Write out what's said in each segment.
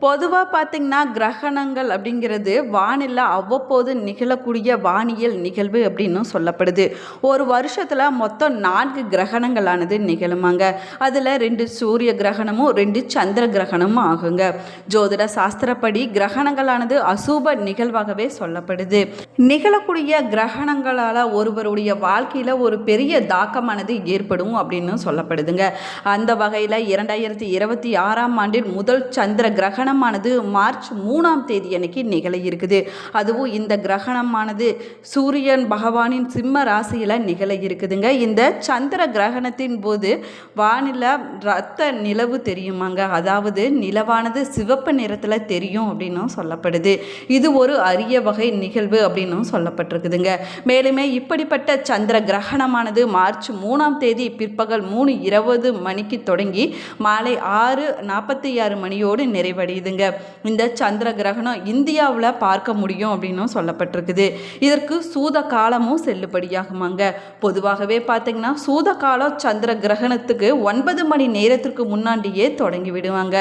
பொதுவாக பார்த்திங்கன்னா கிரகணங்கள் அப்படிங்கிறது வானில் அவ்வப்போது நிகழக்கூடிய வானியல் நிகழ்வு அப்படின்னு சொல்லப்படுது. ஒரு வருஷத்தில் மொத்தம் 4 கிரகணங்களானது நிகழுமாங்க. அதில் 2 சூரிய கிரகணமும் 2 சந்திர கிரகணமும் ஆகுங்க. ஜோதிட சாஸ்திரப்படி கிரகணங்களானது அசூப நிகழ்வாகவே சொல்லப்படுது. நிகழக்கூடிய கிரகணங்களால் ஒருவருடைய வாழ்க்கையில் ஒரு பெரிய தாக்கமானது ஏற்படும் அப்படின்னு சொல்லப்படுதுங்க. அந்த வகையில் 2026ஆம் ஆண்டில் முதல் சந்திர கிரகணமானது மார்ச் 3ஆம் தேதி அன்னைக்கு நிகழ இருக்குது. அதுவும் இந்த கிரகணமானது சூரியன் பகவானின் சிம்ம ராசியில் நிகழ இருக்குதுங்க. இந்த சந்திர கிரகணத்தின் போது வானில ரத்த நிலவு தெரியுமாங்க. அதாவது நிலவானது சிவப்பு நிறத்தில் தெரியும் அப்படின்னும் சொல்லப்படுது. இது ஒரு அரிய வகை நிகழ்வு அப்படின்னும் சொல்லப்பட்டிருக்குதுங்க. மேலுமே இப்படிப்பட்ட சந்திர கிரகணமானது மார்ச் 3ஆம் தேதி பிற்பகல் 3:20 மணிக்கு தொடங்கி மாலை 6:46 மணியோடு நிறைவடையுதுங்க. இந்த சந்திர கிரகணம் இந்தியாவில் பார்க்க முடியும் அப்படின்னும் சொல்லப்பட்டிருக்குது. இதற்கு சூத காலமும் செல்லுபடியாகுமாங்க. பொதுவாகவே பார்த்தீங்கன்னா சூத காலம் சந்திர கிரகணத்துக்கு 9 மணி நேரத்திற்கு முன்னாடியே தொடங்கி விடுவாங்க.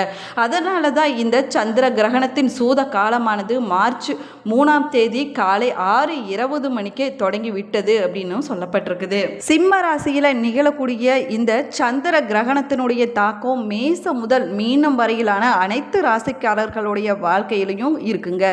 அதனால தான் இந்த சந்திர கிரகணத்தின் சூத காலமானது மார்ச் 3ஆம் தேதி காலை 6:20 மணிக்கே தொடங்கி விட்டது அப்படின்னு சொல்லப்பட்டிருக்குது. சிம்ம ராசியில் நிகழக்கூடிய இந்த சந்திர கிரகணத்தினுடைய தாக்கம் மேசம் முதல் மீனம் வரையிலான அனைத்து ராசிக்காரர்களுடைய வாழ்க்கையிலையும் இருக்குங்க.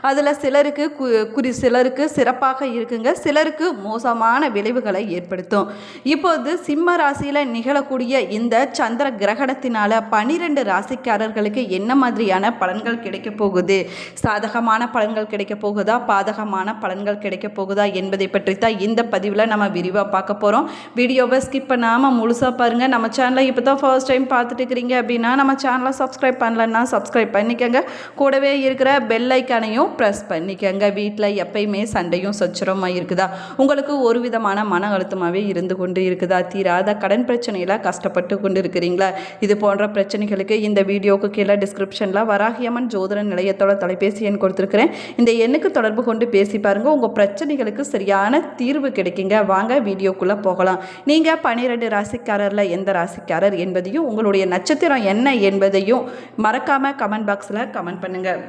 அதில் சிலருக்கு சிறப்பாக இருக்குங்க, சிலருக்கு மோசமான விளைவுகளை ஏற்படுத்தும். இப்போது சிம்ம ராசியில் நிகழக்கூடிய இந்த சந்திர கிரகணத்தினால 12 ராசிக்காரர்களுக்கு என்ன மாதிரியான பலன்கள் கிடைக்க போகுது, சாதகமான பலன்கள் கிடைக்க போகுதா, பாதகமான பலன்கள் கிடைக்க போகுதா என்பதை பற்றி தான் இந்த பதிவில் நம்ம விரிவாக பார்க்க போகிறோம். வீடியோவை ஸ்கிப் பண்ணாமல் முழுசாக பாருங்கள். நம்ம சேனலை இப்போ தான் ஃபர்ஸ்ட் டைம் பார்த்துட்டு இருக்கிறீங்க அப்படின்னா நம்ம சேனலை சப்ஸ்கிரைப் பண்ணலன்னா சப்ஸ்கிரைப் பண்ணிக்கோங்க. கூடவே இருக்கிற பெல் ஐக்கானையும் ப்ரெஸ் பண்ணிக்கோங்க. வீட்டில் எப்பயுமே சண்டையும் சச்சரமாக இருக்குதா, உங்களுக்கு ஒரு விதமான மன அழுத்தமாகவே இருந்து கொண்டு இருக்குதா, தீராத கடன் பிரச்சனையில் கஷ்டப்பட்டு கொண்டு இருக்கிறீங்களா, இது போன்ற பிரச்சனைகளுக்கு இந்த வீடியோவுக்கு கீழே டிஸ்கிரிப்ஷனில் வராகியம்மன் ஜோதிட நிலையத்தோட தொலைபேசி எண் கொடுத்துருக்கிறேன். இந்த எண்ணுக்கு தொடர்பு கொண்டு பேசி பாருங்கள். உங்கள் பிரச்சனைகளுக்கு சரியான தீர்வு கிடைக்குங்க. வாங்க வீடியோக்குள்ளே போகலாம். நீங்கள் 12 ராசிக்காரரில் எந்த ராசிக்காரர் என்பதையும் உங்களுடைய நட்சத்திரம் என்ன என்பதையும் மறக்காமல் கமெண்ட் பாக்ஸில் கமெண்ட் பண்ணுங்கள்.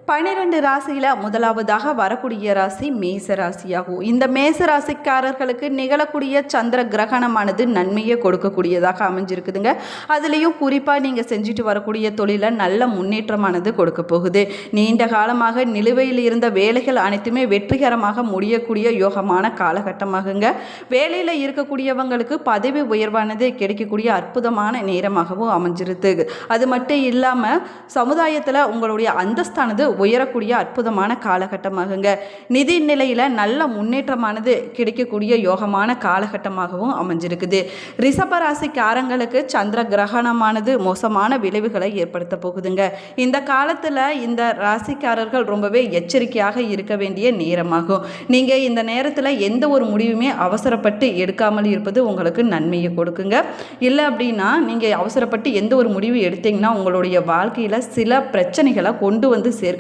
12 ராசியில் முதலாவதாக வரக்கூடிய ராசி மேச ராசியாகும். இந்த மேச ராசிக்காரர்களுக்கு நிகழக்கூடிய சந்திர கிரகணமானது நன்மையை கொடுக்கக்கூடியதாக அமைஞ்சிருக்குதுங்க. அதுலேயும் குறிப்பாக நீங்கள் செஞ்சுட்டு வரக்கூடிய தொழிலில் நல்ல முன்னேற்றமானது கொடுக்க போகுது. நீண்ட காலமாக நிலுவையில் இருந்த வேலைகள் அனைத்துமே வெற்றிகரமாக முடியக்கூடிய யோகமான காலகட்டமாகுங்க. வேலையில் இருக்கக்கூடியவங்களுக்கு பதவி உயர்வானது கிடைக்கக்கூடிய அற்புதமான நேரமாகவும் அமைஞ்சிருது. அது மட்டும் இல்லாமல் சமுதாயத்தில் உங்களுடைய அந்தஸ்தானது உயரக்கூடிய அற்புதமான காலகட்டமாகுங்க. நிதி நிலையில் நல்ல முன்னேற்றமானது கிடைக்கக்கூடிய யோகமான காலகட்டமாகவும் அமைஞ்சிருக்குது. ரிஷப ராசிக்காரங்களுக்கு சந்திர கிரகணமானது மோசமான விளைவுகளை ஏற்படுத்த போகுதுங்க. இந்த காலத்தில் இந்த ராசிக்காரர்கள் ரொம்பவே எச்சரிக்கையாக இருக்க வேண்டிய நேரமாகும். நீங்கள் இந்த நேரத்தில் எந்த ஒரு முடிவுமே அவசரப்பட்டு எடுக்காமல் இருப்பது உங்களுக்கு நன்மையை கொடுக்குங்க. இல்லை அப்படின்னா நீங்கள் அவசரப்பட்டு எந்த ஒரு முடிவு எடுத்தீங்கன்னா உங்களுடைய வாழ்க்கையில் சில பிரச்சனைகளை கொண்டு வந்து சேர்க்குங்க.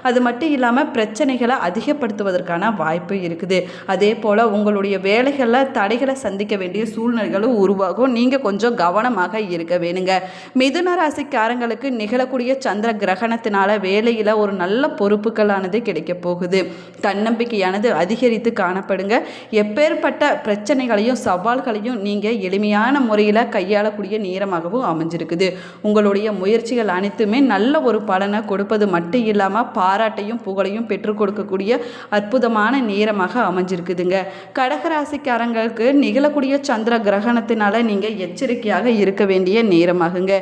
அது மட்டும் இல்லாமல் பிரச்சனைகளை அதிகப்படுத்துவதற்கான வாய்ப்பு இருக்குது. அதே போல் உங்களுடைய வேலைகளில் தடைகளை சந்திக்க வேண்டிய சூழ்நிலைகளும் உருவாகும். நீங்கள் கொஞ்சம் கவனமாக இருக்க வேணுங்க. மிதுன ராசிக்காரங்களுக்கு நிகழக்கூடிய சந்திர கிரகணத்தினால வேலையில் ஒரு நல்ல பொறுப்புகளானது கிடைக்க போகுது. தன்னம்பிக்கையானது அதிகரித்து காணப்படுங்க. எப்பேற்பட்ட பிரச்சனைகளையும் சவால்களையும் நீங்கள் எளிமையான முறையில் கையாளக்கூடிய நேரமாகவும் அமைஞ்சிருக்குது. உங்களுடைய முயற்சிகள் அனைத்துமே நல்ல ஒரு பலனை கொடுப்பது மட்டும் இல்லாமல் பாராட்டையும் புகழையும் பெற்றுக் கொடுக்கக்கூடிய அற்புதமான நேரமாக அமைஞ்சிருக்குதுங்க. கடகராசிக்காரங்களுக்கு நிகழக்கூடிய சந்திர கிரகணத்தினால நீங்கள் எச்சரிக்கையாக இருக்க வேண்டிய நேரமாகுங்க.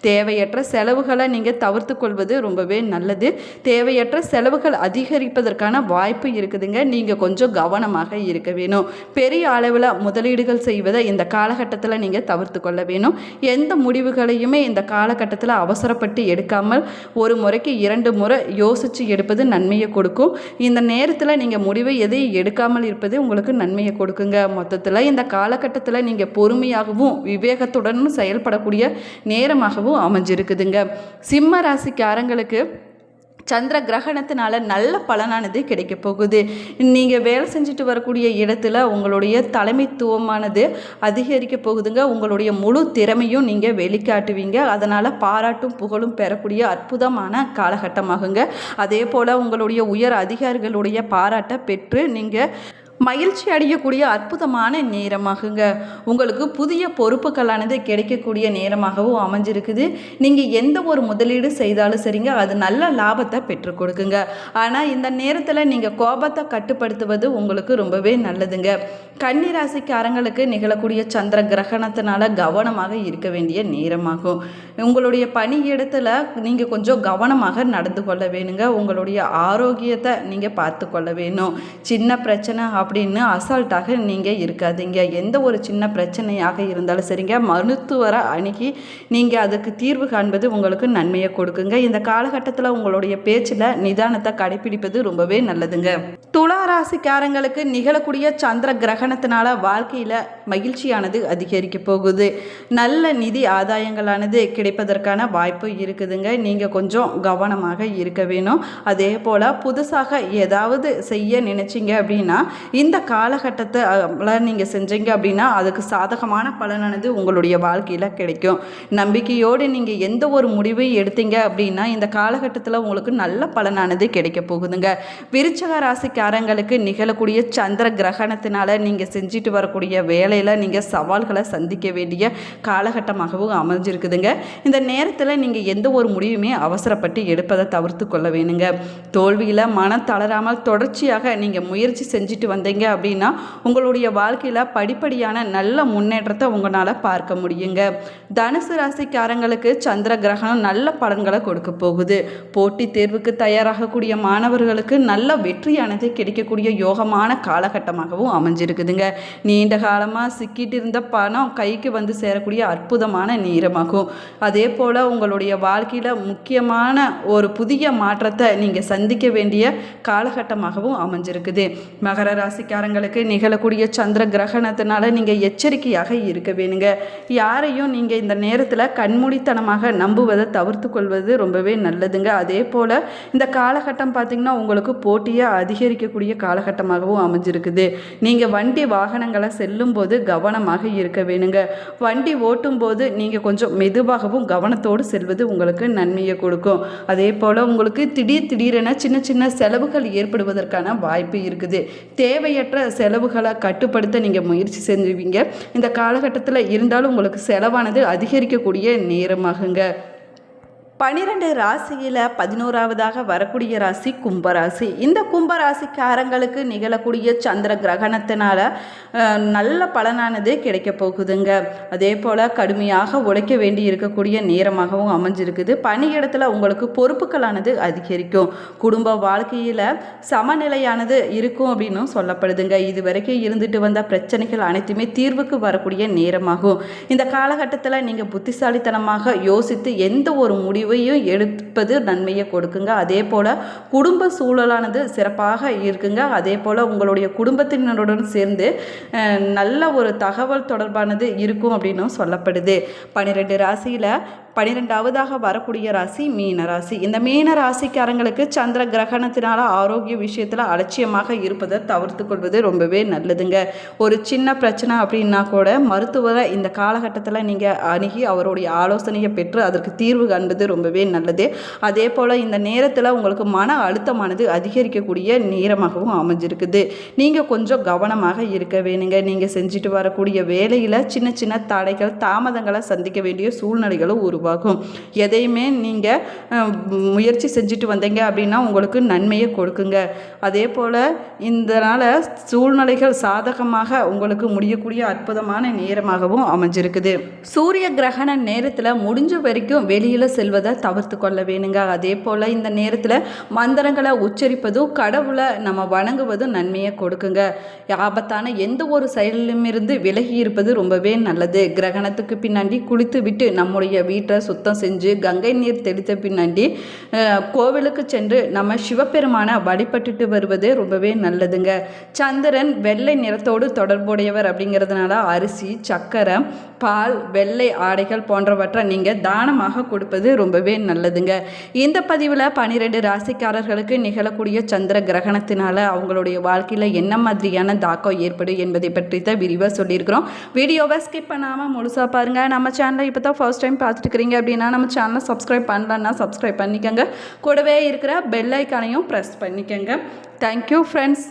தேவையற்ற செலவுகளை நீங்கள் தவிர்த்து கொள்வது ரொம்பவே நல்லது. தேவையற்ற செலவுகள் அதிகரிப்பதற்கான வாய்ப்பு இருக்குதுங்க. நீங்கள் கொஞ்சம் கவனமாக இருக்க வேணும். பெரிய அளவில் முதலீடுகள் செய்வதை இந்த காலகட்டத்தில் நீங்கள் தவிர்த்து கொள்ள வேணும். எந்த முடிவுகளையுமே இந்த காலகட்டத்தில் அவசரப்பட்டு எடுக்காமல் ஒரு முறைக்கு 2 முறை யோசித்து எடுப்பது நன்மையை கொடுக்கும். இந்த நேரத்தில் நீங்கள் முடிவை எதையும் எடுக்காமல் இருப்பது உங்களுக்கு நன்மையை கொடுக்குங்க. மொத்தத்தில் இந்த காலகட்டத்தில் நீங்கள் பொறுமையாகவும் விவேகத்துடனும் செயல்படக்கூடிய நேரமாகவும் அமைஞ்சிருக்குதுங்க. சிம்ம ராசிக்காரங்களுக்கு சந்திர கிரகணத்தினால நல்ல பலனானது கிடைக்க போகுது. நீங்கள் வேலை செஞ்சுட்டு வரக்கூடிய இடத்துல உங்களுடைய தலைமைத்துவமானது அதிகரிக்க போகுதுங்க. உங்களுடைய முழு திறமையும் நீங்கள் வெளிக்காட்டுவீங்க. அதனால் பாராட்டும் புகழும் பெறக்கூடிய அற்புதமான காலகட்டமாகுங்க. அதே போல் உங்களுடைய உயர் அதிகாரிகளுடைய பாராட்டை பெற்று நீங்கள் மகிழ்ச்சி அடையக்கூடிய அற்புதமான நேரமாகுங்க. உங்களுக்கு புதிய பொறுப்புகளானது கிடைக்கக்கூடிய நேரமாகவும் அமைஞ்சிருக்குது. நீங்கள் எந்த ஒரு முதலீடு செய்தாலும் சரிங்க, அது நல்ல லாபத்தை பெற்றுக் கொடுக்குங்க. ஆனால் இந்த நேரத்தில் நீங்கள் கோபத்தை கட்டுப்படுத்துவது உங்களுக்கு ரொம்பவே நல்லதுங்க. கன்னி ராசிக்காரங்களுக்கு நிகழக்கூடிய சந்திர கிரகணத்தினால கவனமாக இருக்க வேண்டிய நேரமாகும். உங்களுடைய பணியிடத்தில் நீங்கள் கொஞ்சம் கவனமாக நடந்து கொள்ள வேணுங்க. உங்களுடைய ஆரோக்கியத்தை நீங்கள் பார்த்து கொள்ள வேணும். சின்ன பிரச்சனை அப்படின்னு அசால்ட்டாக நீங்கள் இருக்காதீங்க. எந்த ஒரு சின்ன பிரச்சனையாக இருந்தாலும் சரிங்க, மருத்துவரை அணுகி நீங்கள் அதுக்கு தீர்வு காண்பது உங்களுக்கு நன்மையை கொடுக்குங்க. இந்த காலகட்டத்தில் உங்களுடைய பேச்சில் நிதானத்தை கடைபிடிப்பது ரொம்பவே நல்லதுங்க. துலா ராசிக்காரங்களுக்கு நிகழக்கூடிய சந்திர கிரகணத்தினால வாழ்க்கையில் மகிழ்ச்சியானது அதிகரிக்க போகுது. நல்ல நிதி ஆதாயங்களானது கிடைப்பதற்கான வாய்ப்பு இருக்குதுங்க. நீங்கள் கொஞ்சம் கவனமாக இருக்க வேணும். அதே போல் புதுசாக ஏதாவது செய்ய நினைச்சிங்க அப்படின்னா இந்த காலகட்டத்தை நீங்கள் செஞ்சீங்க அப்படின்னா அதுக்கு சாதகமான பலனானது உங்களுடைய வாழ்க்கையில் கிடைக்கும். நம்பிக்கையோடு நீங்கள் எந்த ஒரு முடிவையும் எடுத்தீங்க அப்படின்னா இந்த காலகட்டத்தில் உங்களுக்கு நல்ல பலனானது கிடைக்க போகுதுங்க. விருச்சிக ராசிக்காரங்களுக்கு நிகழக்கூடிய சந்திர கிரகணத்தினால நீங்கள் செஞ்சுட்டு வரக்கூடிய வேலையில் நீங்கள் சவால்களை சந்திக்க வேண்டிய காலகட்டமாகவும் அமைஞ்சிருக்குதுங்க. இந்த நேரத்தில் நீங்கள் எந்த ஒரு முடிவுமே அவசரப்பட்டு எடுப்பதை தவிர்த்து கொள்ள வேணுங்க. தோல்வியில் மனம் தளராமல் தொடர்ச்சியாக நீங்கள் முயற்சி செஞ்சுட்டு வந்தீங்க அப்படின்னா உங்களுடைய வாழ்க்கையில் படிப்படியான நல்ல முன்னேற்றத்தை உங்களால் பார்க்க முடியுங்க. தனுசு ராசிக்காரங்களுக்கு சந்திர கிரகணம் நல்ல பலன்களை கொடுக்க போகுது. போட்டித் தேர்வுக்கு தயாராகக்கூடிய மாணவர்களுக்கு நல்ல வெற்றியானது கிடைக்கக்கூடிய யோகமான காலகட்டமாகவும் அமைஞ்சிருக்குதுங்க. நீண்ட காலமாக சிக்கிட்டு இருந்த பணம் கைக்கு வந்து சேரக்கூடிய அற்புதமான நேரமாகும். அதே போல் உங்களுடைய வாழ்க்கையில் முக்கியமான ஒரு புதிய மாற்றத்தை நீங்கள் சந்திக்க வேண்டிய காலகட்டமாகவும் அமைஞ்சிருக்குது. மகர ராசிக்காரங்களுக்கு நிகழக்கூடிய சந்திர கிரகணத்தினால நீங்கள் எச்சரிக்கையாக இருக்க வேணுங்க. யாரையும் நீங்கள் இந்த நேரத்தில் கண்மூடித்தனமாக நம்புவதை தவிர்த்து கொள்வது ரொம்பவே நல்லதுங்க. அதே போல் இந்த காலகட்டம் பார்த்திங்கன்னா உங்களுக்கு போட்டியை அதிகரிக்கக்கூடிய காலகட்டமாகவும் அமைஞ்சிருக்குது. நீங்கள் வண்டி வாகனங்களை செல்லும்போது கவனமாக இருக்க வேணுங்க. வண்டி ஓட்டும் போது நீங்கள் கொஞ்சம் மெதுவாகவும் கவனத்தோடு செல்வது உங்களுக்கு நன்மையை கொடுக்கும். அதே போல் உங்களுக்கு திடீரென சின்ன சின்ன செலவுகள் ஏற்படுவதற்கான வாய்ப்பு இருக்குது. தேவையற்ற செலவுகளை கட்டுப்படுத்த நீங்கள் முயற்சி செஞ்சுவீங்க. இந்த காலகட்டத்தில் இருந்தாலும் உங்களுக்கு செலவானது அதிகரிக்கக்கூடிய நேரமாகுங்க. 12 ராசியில் 11ஆவதாக வரக்கூடிய ராசி கும்பராசி. இந்த கும்பராசிக்காரங்களுக்கு நிகழக்கூடிய சந்திர கிரகணத்தினால நல்ல பலனானது கிடைக்க போகுதுங்க. அதே போல் கடுமையாக உழைக்க வேண்டி இருக்கக்கூடிய நேரமாகவும் அமைஞ்சிருக்குது. பணியிடத்தில் உங்களுக்கு பொறுப்புகளானது அதிகரிக்கும். குடும்ப வாழ்க்கையில் சமநிலையானது இருக்கும் அப்படின்னு சொல்லப்படுதுங்க. இது வரைக்கும் இருந்துட்டு வந்த பிரச்சனைகள் அனைத்துமே தீர்வுக்கு வரக்கூடிய நேரமாகும். இந்த காலகட்டத்தில் நீங்கள் புத்திசாலித்தனமாக யோசித்து எந்த ஒரு முடிவு எடுப்பது நன்மையை கொடுக்குங்க. அதே போல குடும்ப சூழலானது சிறப்பாக இருக்குங்க. அதே போல உங்களுடைய குடும்பத்தினருடன் சேர்ந்து நல்ல ஒரு தகவல் தொடர்பானது இருக்கும் அப்படின்னு சொல்லப்படுது. 12 ராசியில் 12ஆவதாக வரக்கூடிய ராசி மீன ராசி. இந்த மீன ராசிக்காரங்களுக்கு சந்திர கிரகணத்தினால ஆரோக்கிய விஷயத்தில் அலட்சியமாக இருப்பதை தவிர்த்து கொள்வது ரொம்பவே நல்லதுங்க. ஒரு சின்ன பிரச்சனை அப்படின்னா கூட மருத்துவரை இந்த காலகட்டத்தில் நீங்கள் அணுகி அவருடைய ஆலோசனையை பெற்று அதற்கு தீர்வு காண்பது ரொம்பவே நல்லது. அதே போல் இந்த நேரத்தில் உங்களுக்கு மன அழுத்தமானது அதிகரிக்கக்கூடிய நேரமாகவும் அமைஞ்சிருக்குது. நீங்கள் கொஞ்சம் கவனமாக இருக்க வேணுங்க. நீங்கள் செஞ்சுட்டு வரக்கூடிய வேலையில் சின்ன சின்ன தடைகள் தாமதங்களை சந்திக்க வேண்டிய சூழ்நிலைகளும் உருவாகும். எதையுமே நீங்கள் முயற்சி செஞ்சுட்டு வந்தீங்க அப்படின்னா உங்களுக்கு நன்மையை கொடுக்குங்க. அதே போல் இதனால் சூழ்நிலைகள் சாதகமாக உங்களுக்கு முடியக்கூடிய அற்புதமான நேரமாகவும் அமைஞ்சிருக்குது. சூரிய கிரகண நேரத்தில் முடிஞ்ச வரைக்கும் வெளியில் செல்வதை தவிர்த்து கொள்ள வேணுங்க. அதே போல் இந்த நேரத்தில் மந்திரங்களை உச்சரிப்பதும் கடவுளை நம்ம வணங்குவதும் நன்மையை கொடுக்குங்க. ஆபத்தான எந்த ஒரு செயலிலுமிருந்து விலகி இருப்பது ரொம்பவே நல்லது. கிரகணத்துக்கு பின்னாடி குளித்து விட்டு நம்முடைய வீட்டை வீட்டை சுத்தம் செஞ்சு கங்கை நீர் தெளித்த பின்னாடி கோவிலுக்கு சென்று நம்ம சிவபெருமானை வழிபட்டுட்டு வருவது ரொம்பவே நல்லதுங்க. சந்திரன் வெள்ளை நிறத்தோடு தொடர்புடையவர் அப்படிங்கிறதுனால அரிசி, சர்க்கரை, பால், வெள்ளை ஆடைகள் போன்றவற்றை நீங்கள் தானமாக கொடுப்பது ரொம்பவே நல்லதுங்க. இந்த பதிவில் 12 ராசிக்காரர்களுக்கு நிகழக்கூடிய சந்திர கிரகணத்தினால அவங்களுடைய வாழ்க்கையில் என்ன மாதிரியான தாக்கம் ஏற்படும் என்பதை பற்றி தான் விரிவாக சொல்லியிருக்கிறோம். வீடியோவை ஸ்கிப் பண்ணாமல் முழுசாக பாருங்கள். நம்ம சேனலை இப்போ தான் ஃபர்ஸ்ட் டைம் பார்த்துட்டு இருக்கிறீங்க அப்படின்னா நம்ம சேனலை சப்ஸ்கிரைப் பண்ணலன்னா சப்ஸ்கிரைப் பண்ணிக்கோங்க. கூடவே இருக்கிற பெல் ஐக்கானையும் ப்ரெஸ் பண்ணிக்கோங்க. Thank you friends.